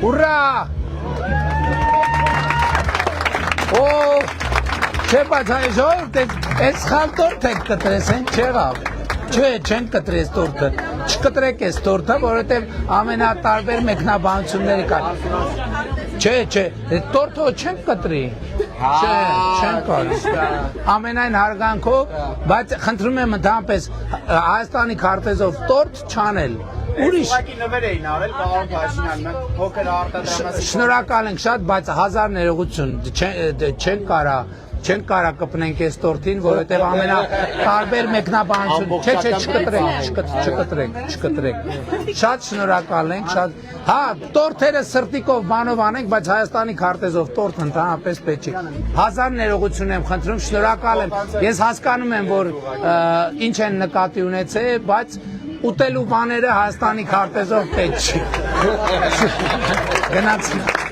Ուրա։ Օ, չէ, բայց այժմ այս խալ տորթ եք կտրես, են չեղավ։ Չէ, չեն կտրես տորթը, չկտրեք այս տորթը, որովհետև ամենատարբեր մեկնաբանությունները կան։ Չէ, տորթը չեն կտրի։ Չէ, չեն կարի։ Ամենայն հարգանքով, բայց խնդրում եմ ընդհանրապես Հայաստանի քարտեզով տորթ չանել։ Ուրիշ նվեր էին արել, պարոն Փաշինյան, մենք փոքր արտադրամասի շնորհակալ ենք շատ, բայց հազար ներողություն չեն կարա կպնենք այս տորթին, որովհետև ամենատարբեր մեկնաբանություն, չկտրեք, շատ շնորհակալ ենք, շատ, հա, տորթերը սրտիկով բանով անենք, բայց Հայաստանի քարտեզով տորթ ընդհանրապես պետք չի, հազար ներողություն եմ խնդրում, շնորհակալ եմ, ես հասկանում եմ, որ ինչ են նկատի ունեցել, բայց ուտելու բաները Հայաստանի քարտեզով պետք չի, գնացինք